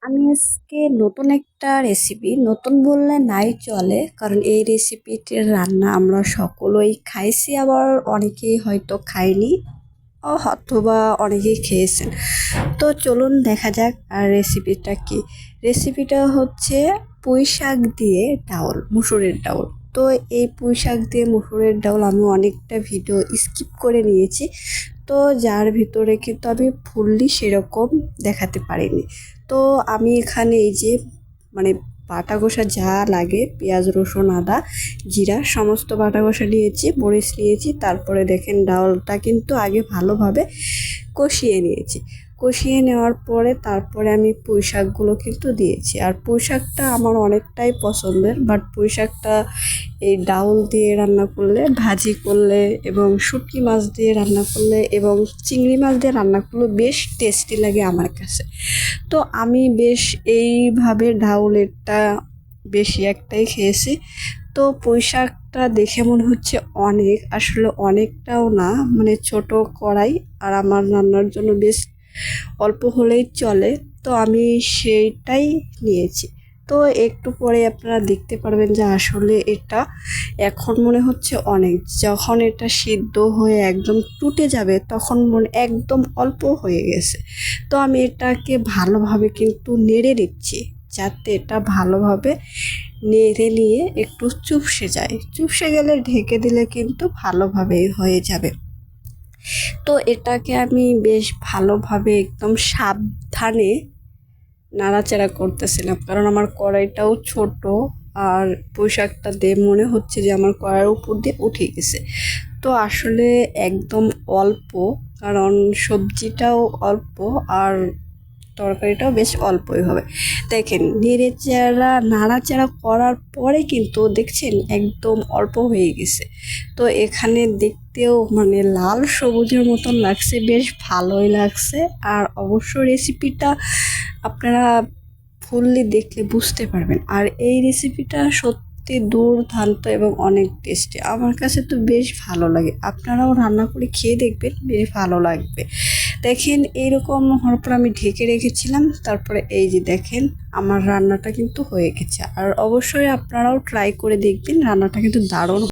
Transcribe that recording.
আমি আজকে নতুন একটা রেসিপি, নতুন বললে নাই চলে, কারণ এই রেসিপিটির রান্না আমরা সকলেই খাইছি, আবার অনেকেই হয়তো খায়নি অথবা অনেকেই খেয়েছেন। তো চলুন দেখা যাক আর রেসিপিটা কি। রেসিপিটা হচ্ছে পুঁই শাক দিয়ে ডাউল, মুসুরের ডাউল। তো এই পুঁই শাক দিয়ে মুসুরের ডাউল আমি অনেকটা ভিডিও স্কিপ করে নিয়েছি, তো যার ভিতরে কিন্তু আমি ফুললি সেরকম দেখাতে পারিনি। তো আমি এখানে এই যে মানে বাটা কষা যা লাগে, পেঁয়াজ রসুন আদা জিরা সমস্ত বাটা কষা নিয়েছি, মরিচ নিয়েছি, তারপরে দেখেন ডালটা কিন্তু আগে ভালোভাবে কষিয়ে নিয়েছি। কষিয়ে নেওয়ার পরে তারপরে আমি পুঁই শাকগুলো কিন্তু দিয়েছি। আর পুঁই শাকটা আমার অনেকটাই পছন্দের, বাট পুঁই শাকটা এই ডাউল দিয়ে রান্না করলে, ভাজি করলে এবং শুটকি মাছ দিয়ে রান্না করলে এবং চিংড়ি মাছ দিয়ে রান্না করলে বেশ টেস্টি লাগে আমার কাছে। তো আমি বেশ এইভাবে ডাউলেরটা বেশি একটাই খেয়েছি। তো পুঁই শাকটা দেখে মনে হচ্ছে অনেক, আসলে অনেকটাও না, মানে ছোট কড়াই আর আমার রান্নার জন্য বেশ অল্প হলেই চলে। তো আমি সেইটাই নিয়েছি। তো একটু পরে আপনারা দেখতে পারবেন যে আসলে এটা এখন মনে হচ্ছে অনেক, যখন এটা সিদ্ধ হয়ে একদম টুটে যাবে তখন মনে একদম অল্প হয়ে গেছে। তো আমি এটাকে ভালোভাবে কিন্তু নেড়ে দিচ্ছি, যাতে এটা ভালোভাবে নেড়ে নিয়ে একটু চুপসে যায়। চুপসে গেলে ঢেকে দিলে কিন্তু ভালোভাবেই হয়ে যাবে। তো এটাকে আমি বেশ ভালোভাবে একদম সাবধানে নাড়াচাড়া করতেছিলাম, কারণ আমার কড়াইটাও ছোট আর পোশাকটা দিয়ে মনে হচ্ছে যে আমার কড়াইয়ের উপর দিয়ে উঠে গেছে। তো আসলে একদম অল্প, কারণ সবজিটাও অল্প আর তরকারিটাও বেশ অল্পই হবে। দেখেন নাড়াচাড়া করার পরে কিন্তু দেখছেন একদম অল্প হয়ে গেছে। তো এখানে দেখতেও মানে লাল সবুজের মতন লাগছে, বেশ ভালোই লাগছে। আর অবশ্য রেসিপিটা আপনারা ফুললি দেখলে বুঝতে পারবেন। আর এই রেসিপিটা সত্যি দুর্দান্ত এবং অনেক টেস্টি, আমার কাছে তো বেশ ভালো লাগে। আপনারাও রান্না করে খেয়ে দেখবেন, বেশ ভালো লাগবে। দেখেন এইরকম হওয়ার পর আমি ঢেকে রেখেছিলাম, তারপরে এই যে দেখেন আমার রান্নাটা কিন্তু হয়ে গেছে। আর অবশ্যই আপনারাও ট্রাই করে দেখবেন, রান্নাটা কিন্তু দারুণ।